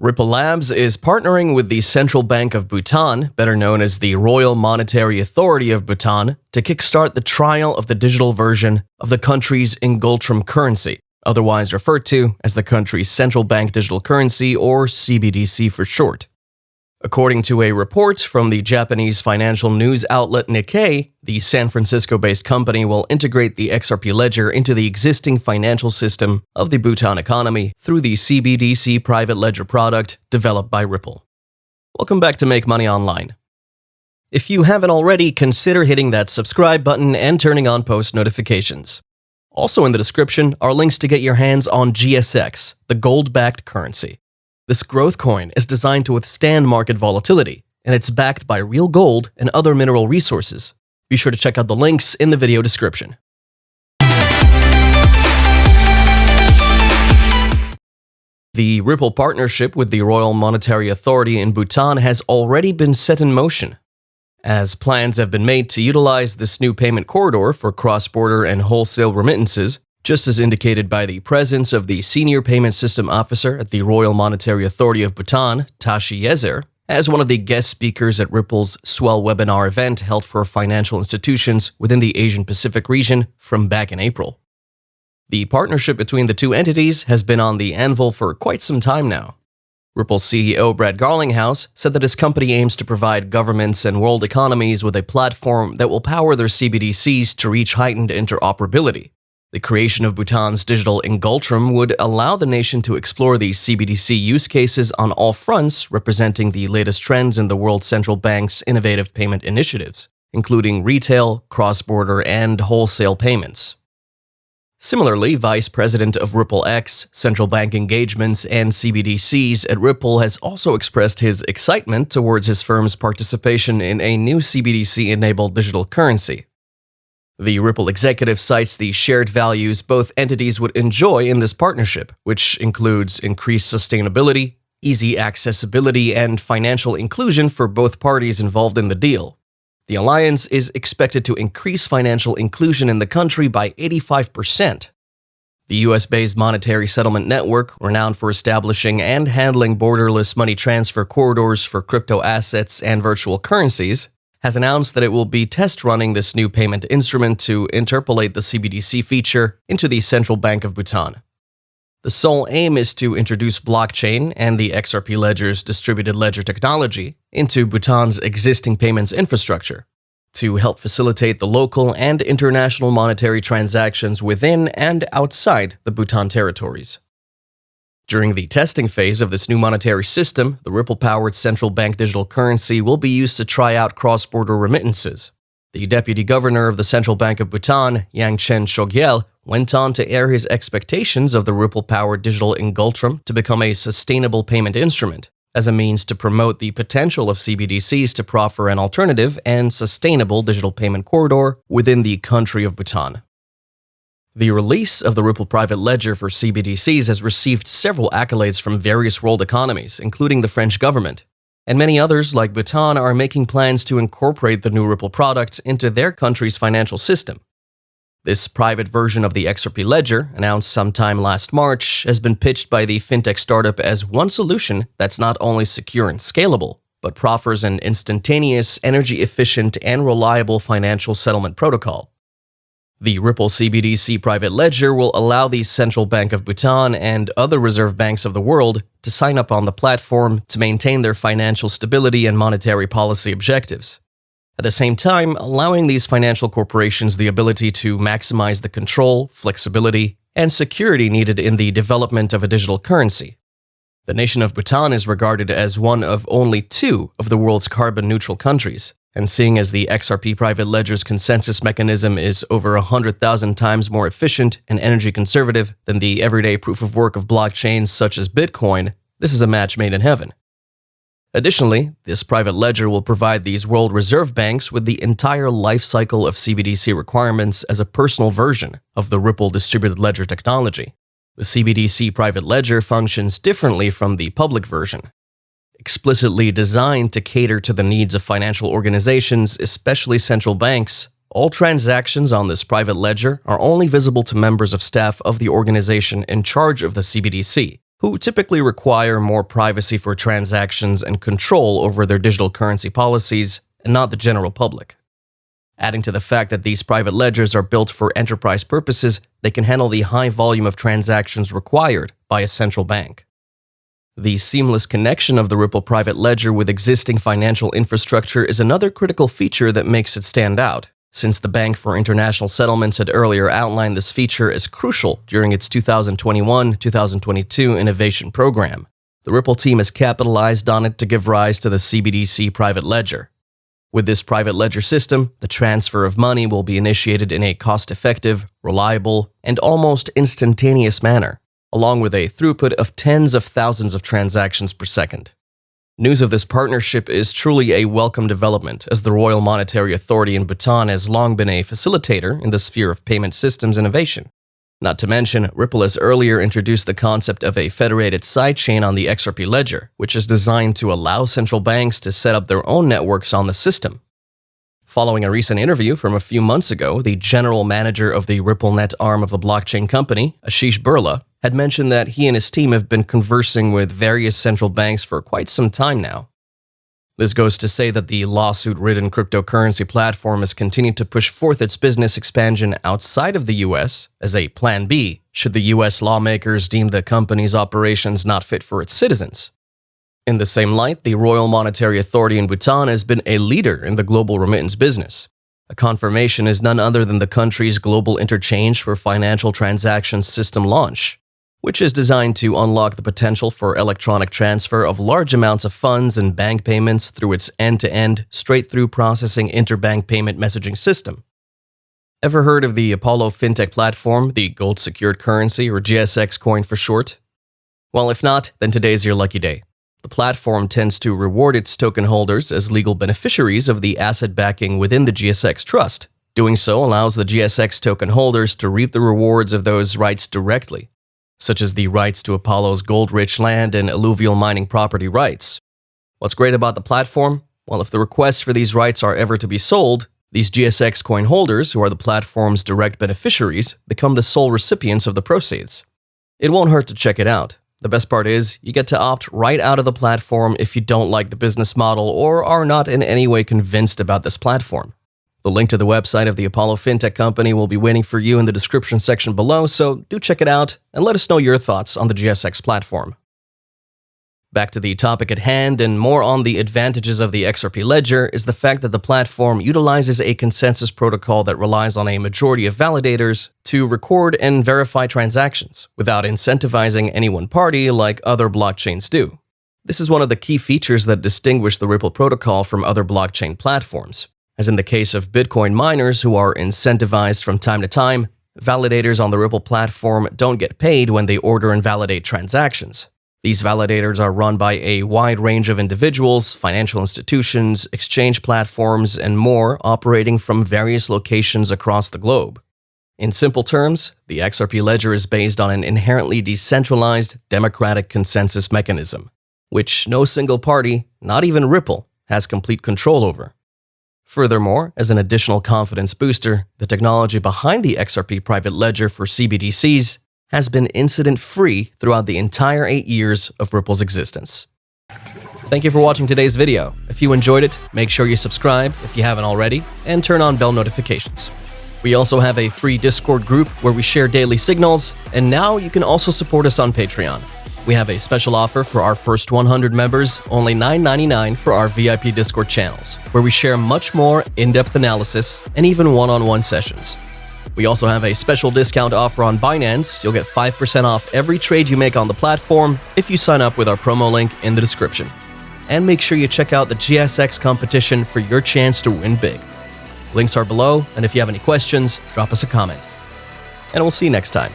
Ripple Labs is partnering with the Central Bank of Bhutan, better known as the Royal Monetary Authority of Bhutan, to kickstart the trial of the digital version of the country's Ngultrum currency, otherwise referred to as the country's central bank digital currency, or CBDC for short. According to a report from the Japanese financial news outlet Nikkei, the San Francisco-based company will integrate the XRP ledger into the existing financial system of the Bhutan economy through the CBDC private ledger product developed by Ripple. Welcome back to Make Money Online. If you haven't already, consider hitting that subscribe button and turning on post notifications. Also in the description are links to get your hands on GSX, the gold-backed currency. This growth coin is designed to withstand market volatility, and it's backed by real gold and other mineral resources. Be sure to check out the links in the video description. The Ripple partnership with the Royal Monetary Authority in Bhutan has already been set in motion, as plans have been made to utilize this new payment corridor for cross-border and wholesale remittances, just as indicated by the presence of the Senior Payment System Officer at the Royal Monetary Authority of Bhutan, Tashi Yezer, as one of the guest speakers at Ripple's Swell webinar event held for financial institutions within the Asian-Pacific region from back in April. The partnership between the two entities has been on the anvil for quite some time now. Ripple CEO Brad Garlinghouse said that his company aims to provide governments and world economies with a platform that will power their CBDCs to reach heightened interoperability. The creation of Bhutan's digital Ngultrum would allow the nation to explore these CBDC use cases on all fronts, representing the latest trends in the world's central bank's innovative payment initiatives, including retail, cross-border, and wholesale payments. Similarly, Vice President of Ripple X, Central Bank Engagements, and CBDCs at Ripple has also expressed his excitement towards his firm's participation in a new CBDC-enabled digital currency. The Ripple executive cites the shared values both entities would enjoy in this partnership, which includes increased sustainability, easy accessibility, and financial inclusion for both parties involved in the deal. The alliance is expected to increase financial inclusion in the country by 85%. The US-based monetary settlement network, renowned for establishing and handling borderless money transfer corridors for crypto assets and virtual currencies, has announced that it will be test-running this new payment instrument to interpolate the CBDC feature into the Central Bank of Bhutan. The sole aim is to introduce blockchain and the XRP ledger's distributed ledger technology into Bhutan's existing payments infrastructure to help facilitate the local and international monetary transactions within and outside the Bhutan territories. During the testing phase of this new monetary system, the Ripple-powered central bank digital currency will be used to try out cross-border remittances. The Deputy Governor of the Central Bank of Bhutan, Yangchen Chogyal, went on to air his expectations of the Ripple-powered digital Ngultrum to become a sustainable payment instrument, as a means to promote the potential of CBDCs to proffer an alternative and sustainable digital payment corridor within the country of Bhutan. The release of the Ripple private ledger for CBDCs has received several accolades from various world economies, including the French government, and many others like Bhutan are making plans to incorporate the new Ripple product into their country's financial system. This private version of the XRP ledger, announced sometime last March, has been pitched by the fintech startup as one solution that's not only secure and scalable, but proffers an instantaneous, energy-efficient, and reliable financial settlement protocol. The Ripple CBDC private ledger will allow the Central Bank of Bhutan and other reserve banks of the world to sign up on the platform to maintain their financial stability and monetary policy objectives. At the same time, allowing these financial corporations the ability to maximize the control, flexibility, and security needed in the development of a digital currency. The nation of Bhutan is regarded as one of only 2 of the world's carbon-neutral countries, and seeing as the XRP private ledger's consensus mechanism is over 100,000 times more efficient and energy conservative than the everyday proof-of-work of blockchains such as Bitcoin, this is a match made in heaven. Additionally, this private ledger will provide these world reserve banks with the entire life cycle of CBDC requirements as a personal version of the Ripple distributed ledger technology. The CBDC private ledger functions differently from the public version. Explicitly designed to cater to the needs of financial organizations, especially central banks, all transactions on this private ledger are only visible to members of staff of the organization in charge of the CBDC, who typically require more privacy for transactions and control over their digital currency policies, and not the general public. Adding to the fact that these private ledgers are built for enterprise purposes, they can handle the high volume of transactions required by a central bank. The seamless connection of the Ripple private ledger with existing financial infrastructure is another critical feature that makes it stand out, since the Bank for International Settlements had earlier outlined this feature as crucial during its 2021-2022 innovation program. The Ripple team has capitalized on it to give rise to the CBDC private ledger. With this private ledger system, the transfer of money will be initiated in a cost-effective, reliable, and almost instantaneous manner, along with a throughput of tens of thousands of transactions per second. News of this partnership is truly a welcome development, as the Royal Monetary Authority in Bhutan has long been a facilitator in the sphere of payment systems innovation. Not to mention, Ripple has earlier introduced the concept of a federated sidechain on the XRP ledger, which is designed to allow central banks to set up their own networks on the system. Following a recent interview from a few months ago, the general manager of the RippleNet arm of the blockchain company, Ashish Birla, had mentioned that he and his team have been conversing with various central banks for quite some time now. This goes to say that the lawsuit-ridden cryptocurrency platform has continued to push forth its business expansion outside of the US as a plan B should the US lawmakers deem the company's operations not fit for its citizens. In the same light, the Royal Monetary Authority in Bhutan has been a leader in the global remittance business. A confirmation is none other than the country's global interchange for financial transactions system launch, which is designed to unlock the potential for electronic transfer of large amounts of funds and bank payments through its end-to-end, straight-through processing interbank payment messaging system. Ever heard of the Apollo fintech platform, the gold-secured currency, or GSX coin for short? Well, if not, then today's your lucky day. The platform tends to reward its token holders as legal beneficiaries of the asset backing within the GSX trust. Doing so allows the GSX token holders to reap the rewards of those rights directly, such as the rights to Apollo's gold-rich land and alluvial mining property rights. What's great about the platform? Well, if the requests for these rights are ever to be sold, these GSX coin holders, who are the platform's direct beneficiaries, become the sole recipients of the proceeds. It won't hurt to check it out. The best part is, you get to opt right out of the platform if you don't like the business model or are not in any way convinced about this platform. The link to the website of the Apollo Fintech Company will be waiting for you in the description section below, so do check it out and let us know your thoughts on the GSX platform. Back to the topic at hand, and more on the advantages of the XRP ledger is the fact that the platform utilizes a consensus protocol that relies on a majority of validators to record and verify transactions without incentivizing any one party like other blockchains do. This is one of the key features that distinguish the Ripple protocol from other blockchain platforms. As in the case of Bitcoin miners who are incentivized from time to time, validators on the Ripple platform don't get paid when they order and validate transactions. These validators are run by a wide range of individuals, financial institutions, exchange platforms, and more operating from various locations across the globe. In simple terms, the XRP ledger is based on an inherently decentralized, democratic consensus mechanism, which no single party, not even Ripple, has complete control over. Furthermore, as an additional confidence booster, the technology behind the XRP private ledger for CBDCs has been incident-free throughout the entire 8 years of Ripple's existence. Thank you for watching today's video. If you enjoyed it, make sure you subscribe if you haven't already, and turn on bell notifications. We also have a free Discord group where we share daily signals, and now you can also support us on Patreon. We have a special offer for our first 100 members, only $9.99 for our VIP Discord channels, where we share much more in-depth analysis and even one-on-one sessions. We also have a special discount offer on Binance. You'll get 5% off every trade you make on the platform if you sign up with our promo link in the description. And make sure you check out the GSX competition for your chance to win big. Links are below, and if you have any questions, drop us a comment. And we'll see you next time.